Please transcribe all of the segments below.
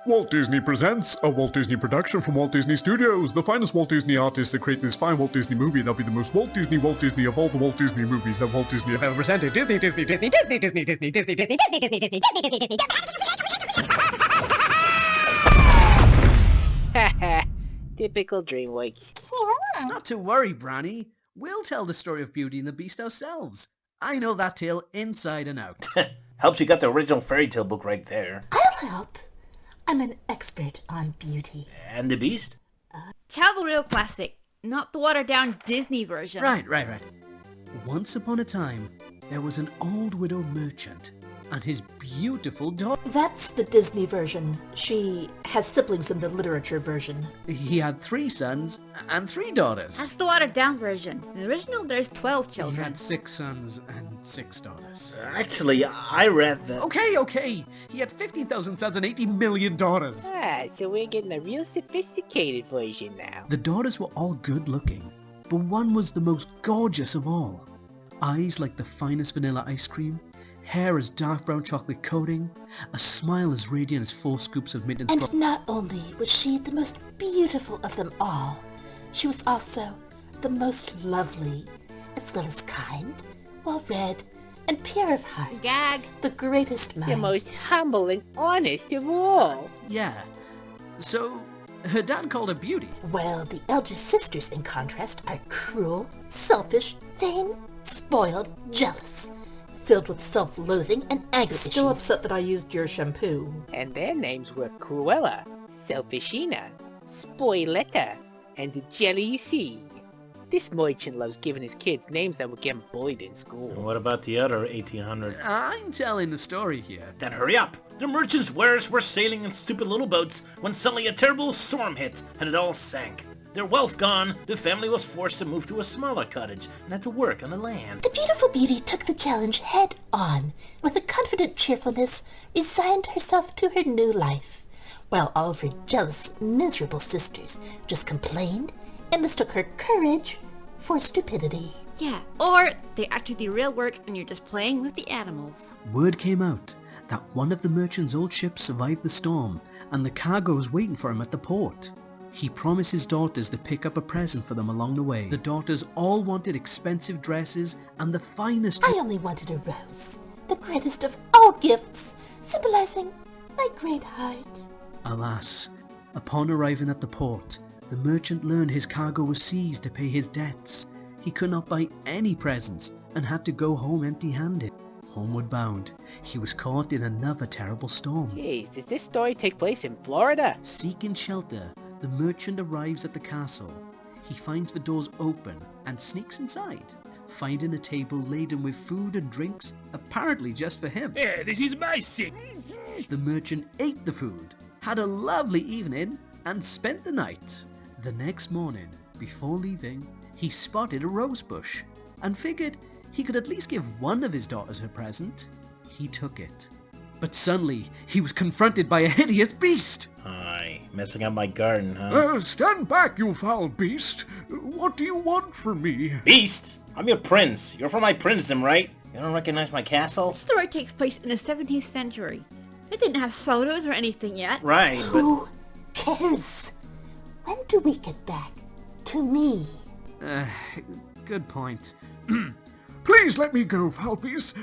Walt Disney presents a Walt Disney production from Walt Disney Studios. The finest Walt Disney artists that create this fine Walt Disney movie. That'll be the most Walt Disney of all the Walt Disney movies that Walt Disney have ever presented. Disney. Typical DreamWorks. Not to worry, Branny. We'll tell the story of Beauty and the Beast ourselves. I know that tale inside and out. Helps you got the original fairy tale book right there. I'll help. I'm an expert on beauty. And the Beast? Tell the real classic, not the watered-down Disney version. Right. Once upon a time, there was an old widow merchant and his beautiful daughter. That's the Disney version. She has siblings in the literature version. He had 3 sons and 3 daughters. That's the watered-down version. In the original, there's 12 He children. had 6 sons and 6 daughters. Actually, I read that... Okay. He had 15,000 sons and 80 million daughters. So we're getting a real sophisticated version now. The daughters were all good looking, but one was the most gorgeous of all. Eyes like the finest vanilla ice cream, hair as dark brown chocolate coating, a smile as radiant as 4 scoops of mint and And not only was she the most beautiful of them all, she was also the most lovely, as well as kind, well-read, and pure of heart. Gag. The greatest The mind. most humble and honest of all. Yeah. So, her dad called her Beauty. Well, the elder sisters, in contrast, are cruel, selfish, vain, spoiled, jealous, filled with self-loathing and anger Still issues. upset that I used your shampoo. And their names were Cruella, Selfishina, Spoiletta, and Jelly C. This merchant loves giving his kids names that will get them bullied in school. What about the other 1,800? I'm telling the story here. Then hurry up! The merchant's wares were sailing in stupid little boats when suddenly a terrible storm hit and it all sank. Their wealth gone, the family was forced to move to a smaller cottage and had to work on the land. The beautiful Beauty took the challenge head on. With a confident cheerfulness, resigned herself to her new life, while all of her jealous, miserable sisters just complained and mistook her courage for stupidity. Yeah, or they actually do real work and you're just playing with the animals. Word came out that one of the merchant's old ships survived the storm and the cargo was waiting for him at the port. He promised his daughters to pick up a present for them along the way. The daughters all wanted expensive dresses and the finest... I only wanted a rose, the greatest of all gifts, symbolizing my great heart. Alas, upon arriving at the port, the merchant learned his cargo was seized to pay his debts. He could not buy any presents and had to go home empty-handed. Homeward bound, he was caught in another terrible storm. Jeez, does this story take place in Florida? Seeking shelter, the merchant arrives at the castle. He finds the doors open and sneaks inside, finding a table laden with food and drinks, apparently just for him. Yeah, this is my sick. The merchant ate the food, had a lovely evening, and spent the night. The next morning, before leaving, he spotted a rose bush and figured he could at least give one of his daughters her present. He took it. But suddenly, he was confronted by a hideous beast! Aye, messing up my garden, huh? Stand back, you foul beast. What do you want from me? Beast! I'm your prince. You're from my princedom, right? You don't recognize my castle? The story takes place in the 17th century. They didn't have photos or anything yet. Right, but... Who cares? When do we get back to me? Good point. Please let me go, foul beast.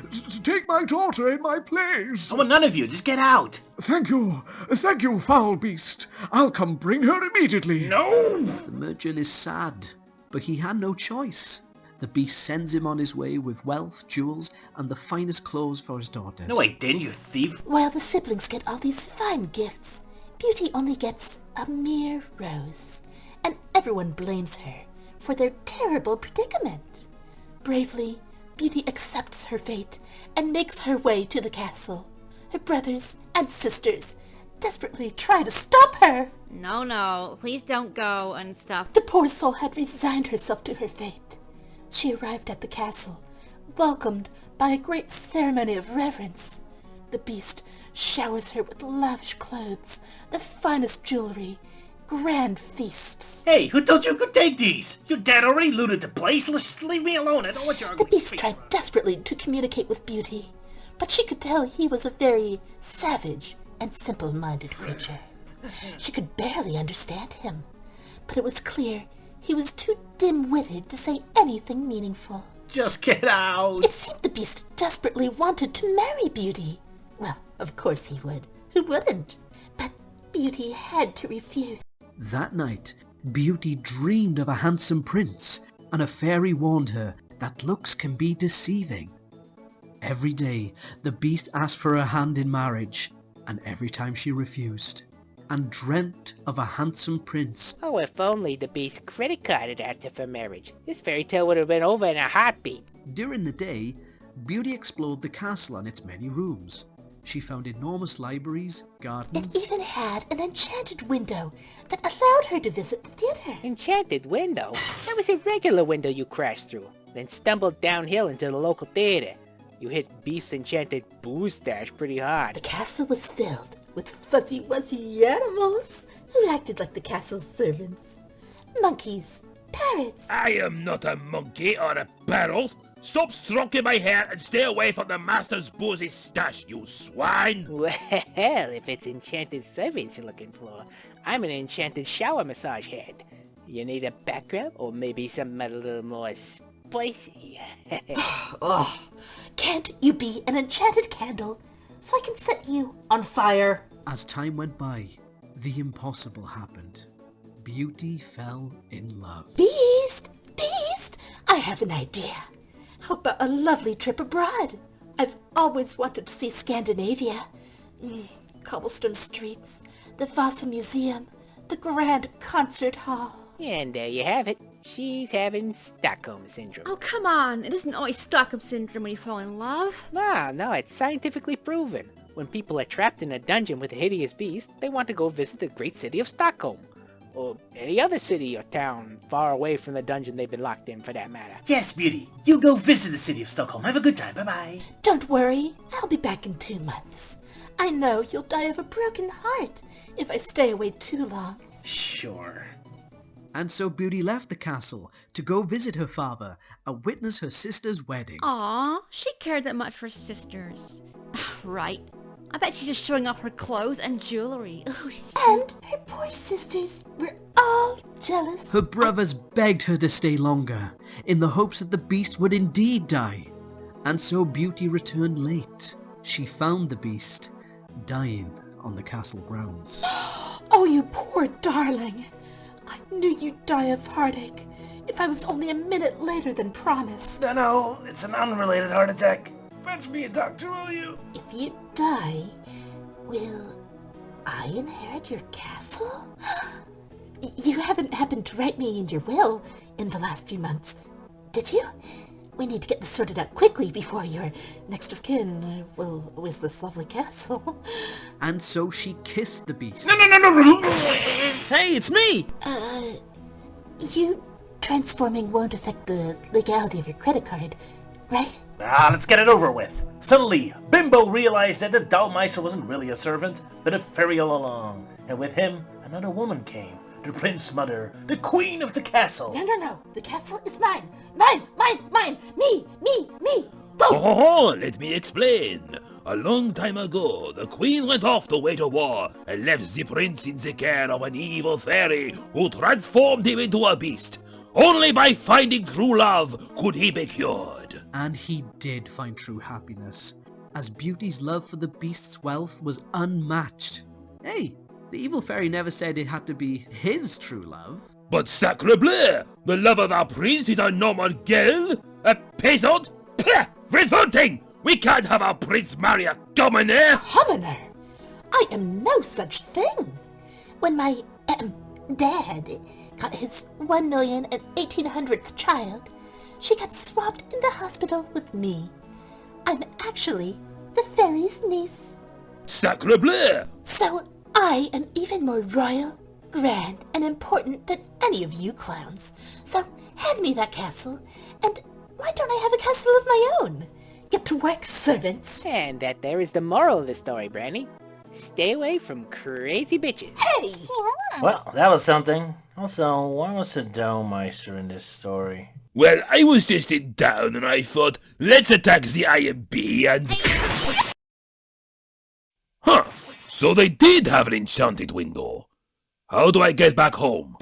Take my daughter in my place. I want none of you. Just get out. Thank you, foul beast. I'll come bring her immediately. No! The merchant is sad, but he had no choice. The beast sends him on his way with wealth, jewels, and the finest clothes for his daughters. No, I didn't, you thief. While the siblings get all these fine gifts, Beauty only gets a mere rose, and everyone blames her for their terrible predicament. Bravely, Beauty accepts her fate and makes her way to the castle. Her brothers and sisters desperately try to stop her. No, please don't go and stuff. The poor soul had resigned herself to her fate. She arrived at the castle, welcomed by a great ceremony of reverence. The beast showers her with lavish clothes, the finest jewelry, grand feasts. Hey, who told you could take these? Your dad already looted the place. Just leave me alone. I don't want your The ugly beast face. tried desperately to communicate with Beauty, but she could tell he was a very savage and simple-minded creature. She could barely understand him, but it was clear he was too dim-witted to say anything meaningful. Just get out! It seemed the beast desperately wanted to marry Beauty. Well, of course he would. Who wouldn't? But Beauty had to refuse. That night, Beauty dreamed of a handsome prince, and a fairy warned her that looks can be deceiving. Every day, the beast asked for her hand in marriage, and every time she refused, and dreamt of a handsome prince. Oh, if only the beast's credit card had asked her for marriage. This fairy tale would have been over in a heartbeat. During the day, Beauty explored the castle and its many rooms. She found enormous libraries, It gardens. even had an enchanted window that allowed her to visit the theater. Enchanted window? That was a regular window you crashed through, then stumbled downhill into the local theater. You hit Beast's enchanted booze stash pretty hard. The castle was filled with fuzzy-wuzzy animals who acted like the castle's servants. Monkeys, parrots, I am not a monkey or a parrot. Stop stroking my hair and stay away from the master's boozy stash, you swine! Well, if it's enchanted servants you're looking for, I'm an enchanted shower massage head. You need a background or maybe something a little more spicy? Ugh, can't you be an enchanted candle so I can set you on fire? As time went by, the impossible happened. Beauty fell in love. Beast! Beast! I have an idea. How about a lovely trip abroad? I've always wanted to see Scandinavia. Cobblestone streets, the Vasa Museum, the Grand Concert Hall. And there you have it. She's having Stockholm Syndrome. Oh, come on. It isn't always Stockholm Syndrome when you fall in love. No, it's scientifically proven. When people are trapped in a dungeon with a hideous beast, they want to go visit the great city of Stockholm. Or any other city or town far away from the dungeon they've been locked in, for that matter. Yes, Beauty. You go visit the city of Stockholm. Have a good time. Bye-bye. Don't worry, I'll be back in 2 months. I know you'll die of a broken heart if I stay away too long. Sure. And so Beauty left the castle to go visit her father and witness her sister's wedding. Aw, she cared that much for her sisters. Right. I bet she's just showing off her clothes and jewelry. Ooh, And her poor sisters were all jealous. Her brothers begged her to stay longer, in the hopes that the beast would indeed die. And so Beauty returned late. She found the beast, dying on the castle grounds. Oh, you poor darling. I knew you'd die of heartache if I was only a minute later than promised. No, it's an unrelated heart attack. Fetch me a doctor, will you? If you die, will I inherit your castle? You haven't happened to write me in your will in the last few months, did you? We need to get this sorted out quickly before your next of kin will wish this lovely castle. And so she kissed the beast. No! Hey, it's me! You transforming won't affect the legality of your credit card, right? Let's get it over with. Suddenly, Bimbo realized that the Dalmeister wasn't really a servant, but a fairy all along. And with him, another woman came. The Prince Mother, the Queen of the Castle. No. The castle is mine. Mine. Me. Go! Oh, let me explain. A long time ago, the Queen went off to wage a war and left the Prince in the care of an evil fairy who transformed him into a beast. Only by finding true love could he be cured. And he did find true happiness, as Beauty's love for the beast's wealth was unmatched. Hey, the evil fairy never said it had to be his true love. But sacre bleu! The love of our prince is a normal girl? A peasant? Pah! Revolting! We can't have our prince marry a commoner! Commoner? I am no such thing. When my dad got his 1,018,000th child, she got swapped in the hospital with me. I'm actually the fairy's niece. Sacre bleu! So I am even more royal, grand, and important than any of you clowns. So hand me that castle, and why don't I have a castle of my own? Get to work, servants. And that there is the moral of the story, Brandy. Stay away from crazy bitches. Hey! Well, that was something. Also, why was the Dalmeister in this story? Well, I was just in town and I thought, let's attack the IMP and... Huh, So they did have an enchanted window. How do I get back home?